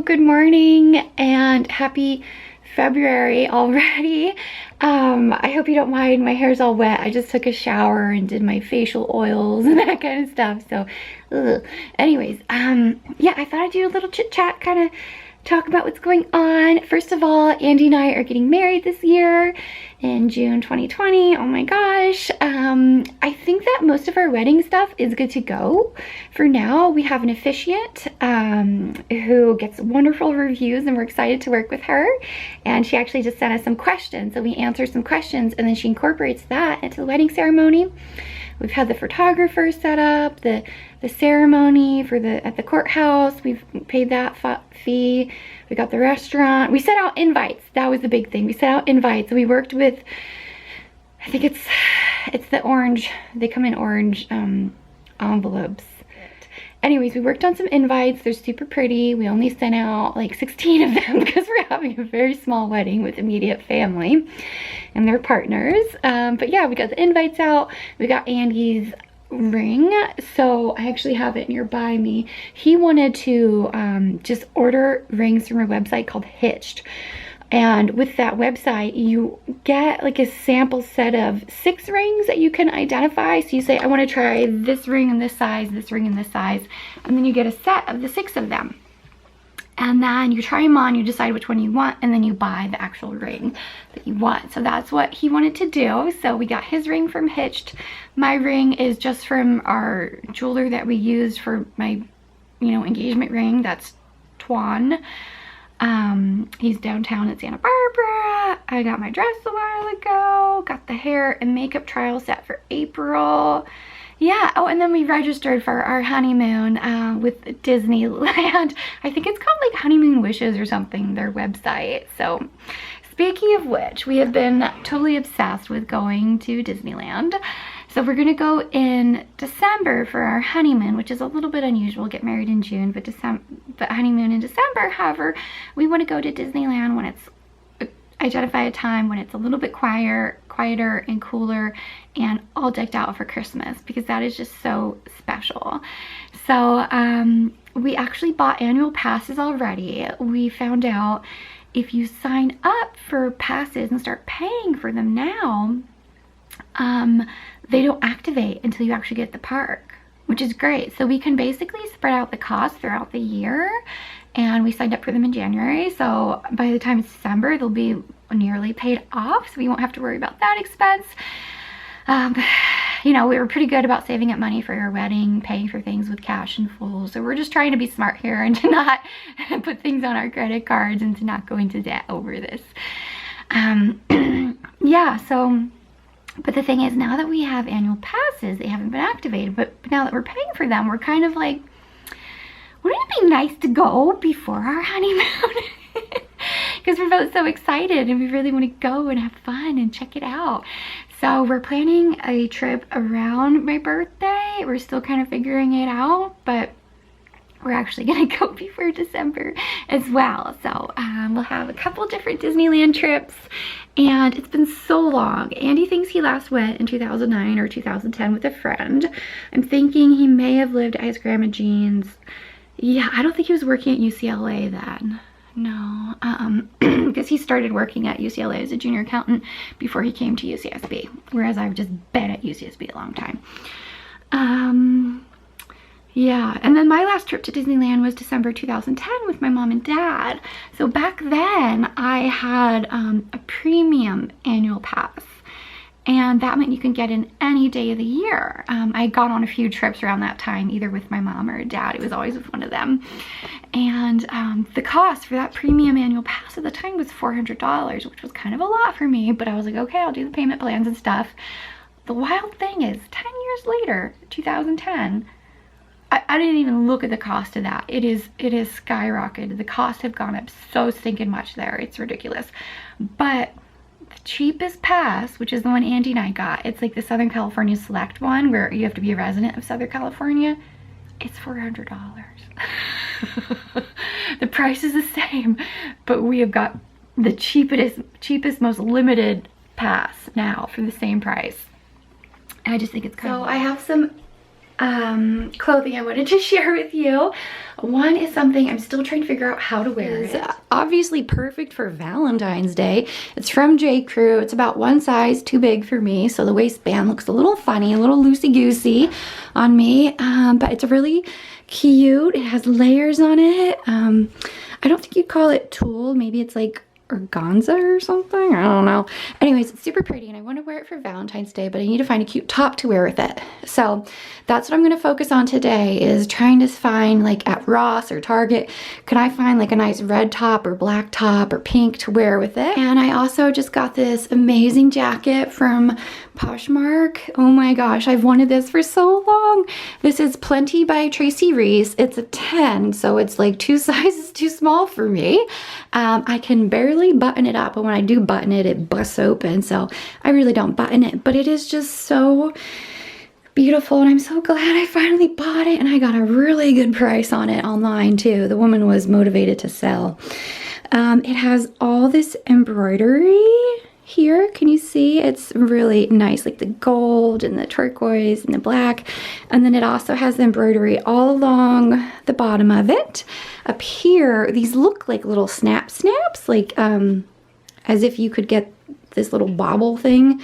good morning and happy February already. I hope you don't mind, my hair's all wet. I just took a shower and did my facial oils and that kind of stuff. So, anyways, yeah, I thought I'd do a little chit chat, kind of talk about what's going on. First of all, Andy and I are getting married this year in June 2020. Oh my gosh. I think that most of our wedding stuff is good to go. For now, we have an officiant who gets wonderful reviews and we're excited to work with her. And she actually just sent us some questions. So we answer some questions and then she incorporates that into the wedding ceremony. We've had the photographer set up, the ceremony for at the courthouse. We've paid that fee. We got the restaurant. We sent out invites. That was the big thing. We sent out invites. We worked with, I think it's the orange. They come in orange envelopes. Anyways, we worked on some invites. They're super pretty. We only sent out like 16 of them because we're having a very small wedding with immediate family and their partners. But yeah, we got the invites out. We got Andy's ring. So I actually have it nearby me. He wanted to just order rings from a website called Hitched. And with that website, you get like a sample set of 6 rings that you can identify. So you say, I want to try this ring in this size, this ring in this size. And then you get a set of the 6 of them. And then you try them on, you decide which one you want, and then you buy the actual ring that you want. So that's what he wanted to do. So we got his ring from Hitched. My ring is just from our jeweler that we used for my, engagement ring. That's Twan. He's downtown at Santa Barbara. I got my dress a while ago, got the hair and makeup trial set for April. Yeah, oh, and then we registered for our honeymoon with Disneyland. I think it's called like Honeymoon Wishes or something, their website. So speaking of which, we have been totally obsessed with going to Disneyland. So we're gonna go in December for our honeymoon, which is a little bit unusual, get married in June, but honeymoon in December. However, we wanna go to Disneyland when identify a time when it's a little bit quieter and cooler and all decked out for Christmas, because that is just so special. So we actually bought annual passes already. We found out if you sign up for passes and start paying for them now, they don't activate until you actually get the park, which is great. So we can basically spread out the cost throughout the year, and we signed up for them in January. So by the time it's December, they'll be nearly paid off. So we won't have to worry about that expense. We were pretty good about saving up money for your wedding, paying for things with cash in full. So we're just trying to be smart here and to not put things on our credit cards and to not go into debt over this. Yeah, so, but the thing is, now that we have annual passes, they haven't been activated, but now that we're paying for them, we're kind of like, wouldn't it be nice to go before our honeymoon? Because we're both so excited and we really want to go and have fun and check it out. So we're planning a trip around my birthday. We're still kind of figuring it out, but we're actually gonna go before December as well. So we'll have a couple different Disneyland trips, and it's been so long. Andy thinks he last went in 2009 or 2010 with a friend. I'm thinking he may have lived at his Grandma Jean's. Yeah, I don't think he was working at UCLA then. No, because he started working at UCLA as a junior accountant before he came to UCSB, whereas I've just been at UCSB a long time. Yeah, and then my last trip to Disneyland was December 2010 with my mom and dad. So back then I had a premium annual pass, and that meant you can get in any day of the year. I had gone on a few trips around that time, either with my mom or dad. It was always with one of them. And the cost for that premium annual pass at the time was $400, which was kind of a lot for me, but I was like, okay, I'll do the payment plans and stuff. The wild thing is, 10 years later, 2010, I didn't even look at the cost of that. It is skyrocketed. The costs have gone up so stinking much there. It's ridiculous. But the cheapest pass, which is the one Andy and I got, it's like the Southern California Select one where you have to be a resident of Southern California. It's $400. The price is the same, but we have got the cheapest, most limited pass now for the same price. I just think it's kind of... So I have some clothing I wanted to share with you. One is something I'm still trying to figure out how to wear. It's obviously perfect for Valentine's Day. It's from J. Crew. It's about one size too big for me, so the waistband looks a little funny, a little loosey-goosey on me, but it's really cute. It has layers on it. I don't think you'd call it tulle. Maybe it's like organza or something. I don't know. Anyways, it's super pretty and I want to wear it for Valentine's Day, but I need to find a cute top to wear with it. So that's what I'm going to focus on today, is trying to find, like at Ross or Target, can I find like a nice red top or black top or pink to wear with it. And I also just got this amazing jacket from Poshmark. Oh my gosh, I've wanted this for so long. This is Plenty by Tracy Reese. It's a 10, so it's like 2 sizes too small for me. I can barely button it up, but when I do button it, it busts open, so I really don't button it, but it is just so beautiful and I'm so glad I finally bought it, and I got a really good price on it online too. The woman was motivated to sell. It has all this embroidery here. Can you see? It's really nice, like the gold and the turquoise and the black, and then it also has the embroidery all along the bottom of it. Up here, these look like little snaps, like as if you could get this little bobble thing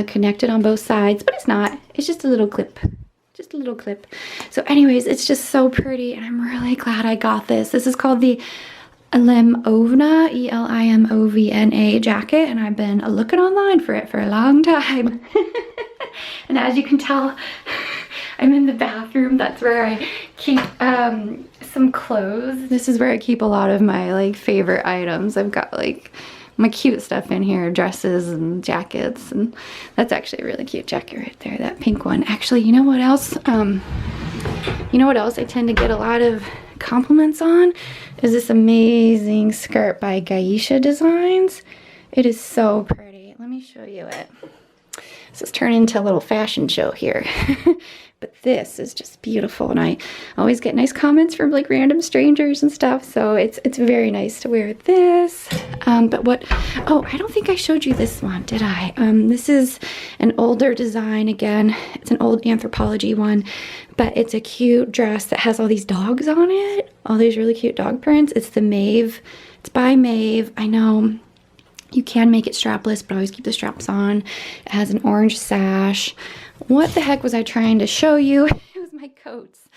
connected on both sides, but it's not. It's just a little clip. Just a little clip. So anyways, it's just so pretty and I'm really glad I got this. This is called the Elimovna, E-L-I-M-O-V-N-A jacket, and I've been looking online for it for a long time. And as you can tell, I'm in the bathroom. That's where I keep some clothes. This is where I keep a lot of my like favorite items. I've got like my cute stuff in here, dresses and jackets, and that's actually a really cute jacket right there, that pink one. Actually, you know what else? You know what else I tend to get a lot of compliments on is this amazing skirt by Gaisha Designs. It is so pretty. Let me show you it. This is turning into a little fashion show here. But this is just beautiful, and I always get nice comments from like random strangers and stuff, so it's very nice to wear this. But what, oh, I don't think I showed you this one, did I? This is an older design again. It's an old Anthropologie one, but it's a cute dress that has all these dogs on it, all these really cute dog prints. It's the Maeve. It's by Maeve. I know you can make it strapless, but always keep the straps on. It has an orange sash. What the heck was I trying to show you? It was my coats.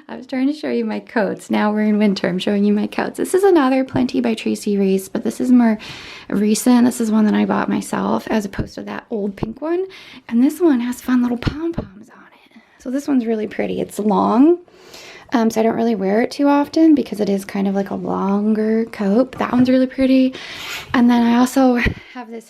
I was trying to show you my coats. Now we're in winter. I'm showing you my coats. This is another Plenty by Tracy Reese, but this is more recent. This is one that I bought myself as opposed to that old pink one. And this one has fun little pom-poms on it. So this one's really pretty. It's long, so I don't really wear it too often because it is kind of like a longer coat. That one's really pretty. And then I also have this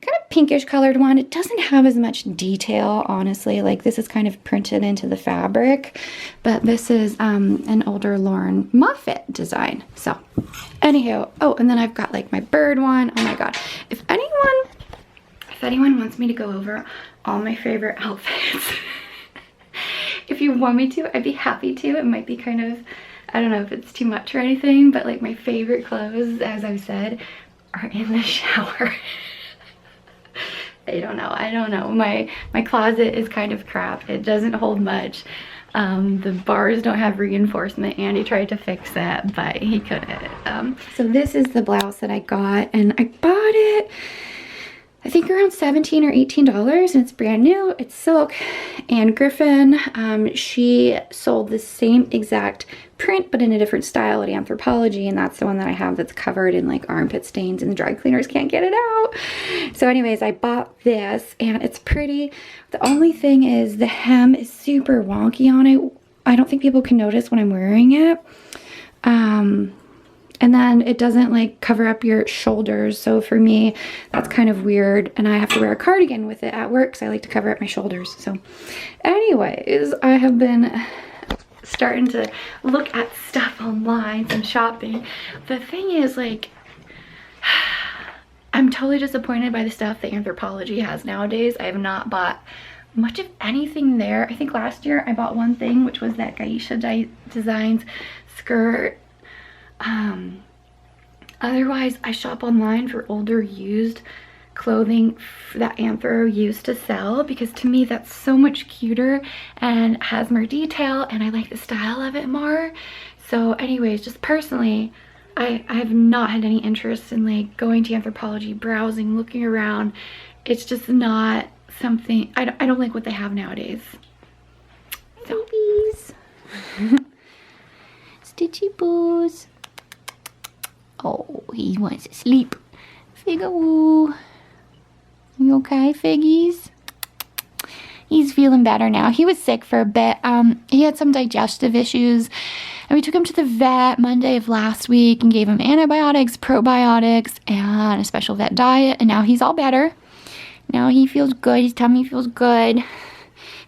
kind of pinkish colored one. It doesn't have as much detail, honestly. Like this is kind of printed into the fabric, but this is an older Lauren Moffat design. So anywho, oh, and then I've got like my bird one. Oh my god, if anyone wants me to go over all my favorite outfits, if you want me to, I'd be happy to. It might be kind of, I don't know if it's too much or anything, but like my favorite clothes, as I've said, are in the shower. I don't know. My closet is kind of crap. It doesn't hold much. The bars don't have reinforcement. Andy tried to fix that, but he couldn't. So this is the blouse that I got, and I bought it, I think around $17 or $18, and it's brand new. It's silk. And Griffin, she sold the same exact print but in a different style at Anthropologie, and that's the one that I have that's covered in like armpit stains and the dry cleaners can't get it out. So anyways, I bought this and it's pretty. The only thing is the hem is super wonky on it. I don't think people can notice when I'm wearing it. And then it doesn't like cover up your shoulders, so for me that's kind of weird, and I have to wear a cardigan with it at work because I like to cover up my shoulders. So anyways, I have been starting to look at stuff online, some shopping. The thing is, like, I'm totally disappointed by the stuff that Anthropologie has nowadays. I have not bought much of anything there. I think last year I bought one thing, which was that Gaisha Designs skirt. Otherwise I shop online for older used clothing that Anthro used to sell, because to me that's so much cuter and has more detail and I like the style of it more. So anyways, just personally, I have not had any interest in like going to Anthropologie, browsing, looking around. It's just not something, I don't like what they have nowadays. So. Babies. Stitchy boos. Oh, he wants to sleep. Figga-woo. You okay, Figgies? He's feeling better now. He was sick for a bit. He had some digestive issues, and we took him to the vet Monday of last week and gave him antibiotics, probiotics, and a special vet diet, and now he's all better. Now he feels good. His tummy feels good.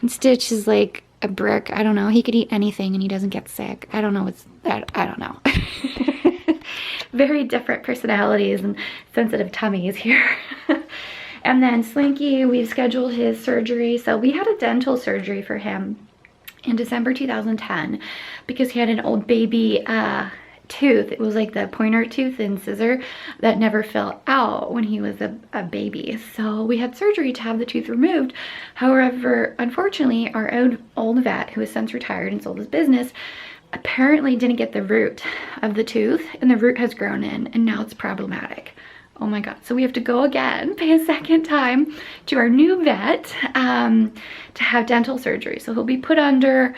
And Stitch is like a brick. I don't know. He could eat anything and he doesn't get sick. I don't know. I don't know. Very different personalities and sensitive tummies here. And then Slinky, we've scheduled his surgery. So we had a dental surgery for him in December 2010 because he had an old baby tooth. It was like the pointer tooth and scissor that never fell out when he was a baby. So we had surgery to have the tooth removed. However, unfortunately, our old vet, who has since retired and sold his business, apparently didn't get the root of the tooth, and the root has grown in, and now it's problematic. Oh my God. So we have to go again, pay a second time to our new vet to have dental surgery. So he'll be put under,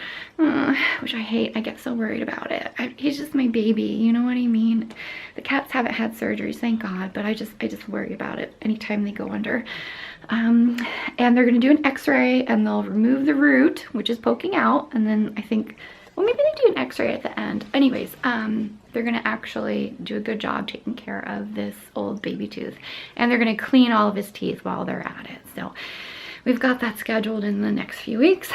which I hate. I get so worried about it. He's just my baby. You know what I mean? The cats haven't had surgeries, thank God, but I just worry about it anytime they go under. And they're going to do an x-ray and they'll remove the root, which is poking out. And then I think, well, maybe they do an x-ray at the end. Anyways, they're gonna actually do a good job taking care of this old baby tooth. And they're gonna clean all of his teeth while they're at it. So we've got that scheduled in the next few weeks.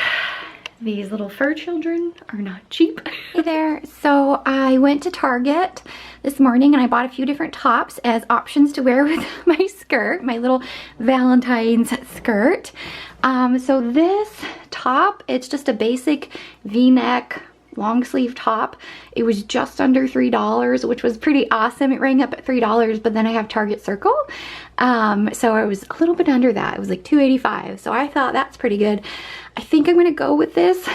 These little fur children are not cheap. Hey there. So I went to Target this morning and I bought a few different tops as options to wear with my skirt, my little Valentine's skirt. So this top, it's just a basic V-neck long sleeve top. It was just under $3, which was pretty awesome. It rang up at $3, but then I have Target Circle. So it was a little bit under that. It was like $2.85. So I thought that's pretty good. I think I'm gonna go with this.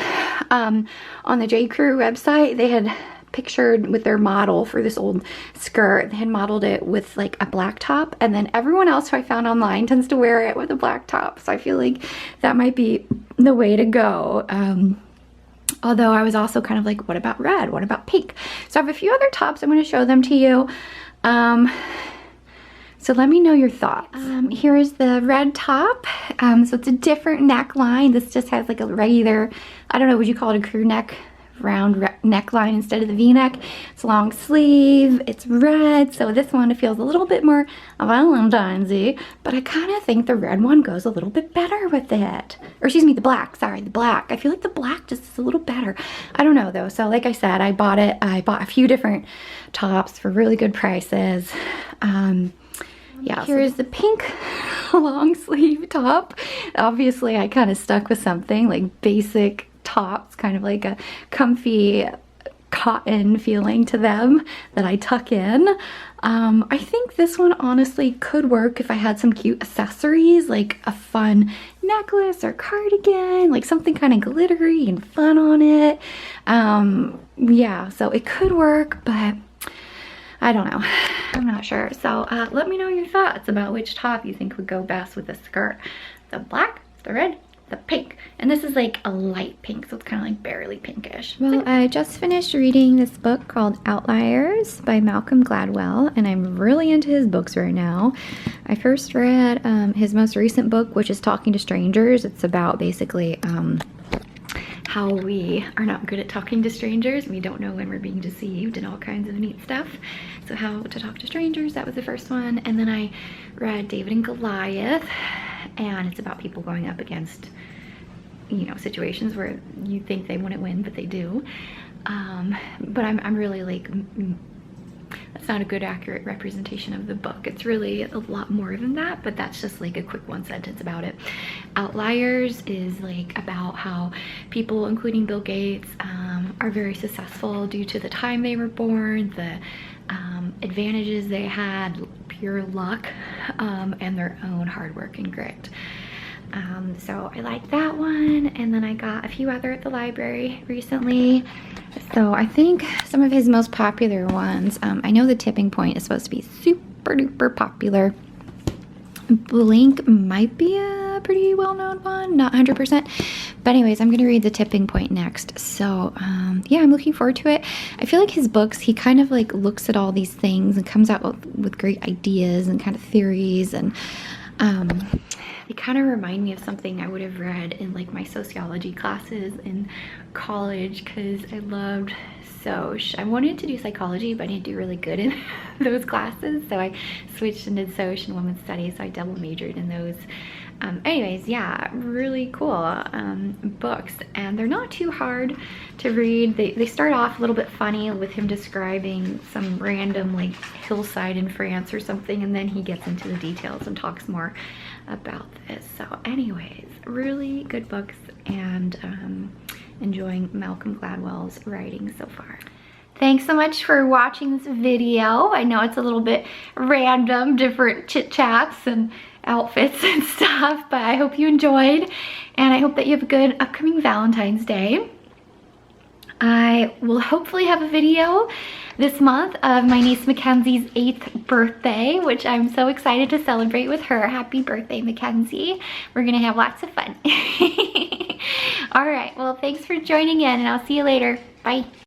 On the J. Crew website, they had pictured with their model for this old skirt. They had modeled it with like a black top, and then everyone else who I found online tends to wear it with a black top. So I feel like that might be the way to go. Although I was also kind of like, what about red? What about pink? So I have a few other tops. I'm going to show them to you. So let me know your thoughts. Here is the red top. So it's a different neckline. This just has like a regular, I don't know, would you call it a crew neck? Round neckline instead of the V-neck. It's long sleeve, it's red, so this one feels a little bit more Valentine's-y, but I kind of think the red one goes a little bit better with it. Or excuse me, the black, sorry, the black. I feel like the black just is a little better. I don't know though, so like I said, I bought a few different tops for really good prices. Yeah, here's the pink long sleeve top. Obviously, I kind of stuck with something like basic tops, kind of like a comfy cotton feeling to them that I tuck in. I think this one honestly could work if I had some cute accessories, like a fun necklace or cardigan, like something kind of glittery and fun on it. Yeah, so it could work, but I don't know. I'm not sure. So let me know your thoughts about which top you think would go best with the skirt. The black, the red, the pink. And this is like a light pink, so it's kind of like barely pinkish. Well, I just finished reading this book called Outliers by Malcolm Gladwell, and I'm really into his books right now. I first read his most recent book, which is Talking to Strangers. It's about basically how we are not good at talking to strangers. We don't know when we're being deceived and all kinds of neat stuff. So how to talk to strangers, that was the first one. And then I read David and Goliath, and it's about people going up against, you know, situations where you think they wouldn't win, but they do. But I'm really like, that's not a good accurate representation of the book. It's really a lot more than that, but that's just like a quick one sentence about it. Outliers is like about how people, including Bill Gates, are very successful due to the time they were born, the advantages they had, pure luck and their own hard work and grit. So I like that one, and then I got a few other at the library recently. So I think some of his most popular ones, I know The Tipping Point is supposed to be super duper popular. Blink might be a pretty well-known one, not 100%, but anyways, I'm gonna read The Tipping Point next. So yeah, I'm looking forward to it. I feel like his books, he kind of like looks at all these things and comes out with great ideas and kind of theories, and they kind of remind me of something I would have read in like my sociology classes in college, because I loved Soc. I wanted to do psychology, but I didn't do really good in those classes, so I switched and did Soc and women's studies, so I double majored in those. Anyways, yeah, really cool books, and they're not too hard to read. They start off a little bit funny with him describing some random like hillside in France or something, and then he gets into the details and talks more about this. So anyways, really good books, and enjoying Malcolm Gladwell's writing so far. Thanks so much for watching this video. I know it's a little bit random, different chit chats and outfits and stuff, but I hope you enjoyed, and I hope that you have a good upcoming Valentine's Day. I will hopefully have a video this month of my niece Mackenzie's 8th birthday, which I'm so excited to celebrate with her. Happy birthday, Mackenzie. We're gonna have lots of fun. All right, well, thanks for joining in, and I'll see you later. Bye.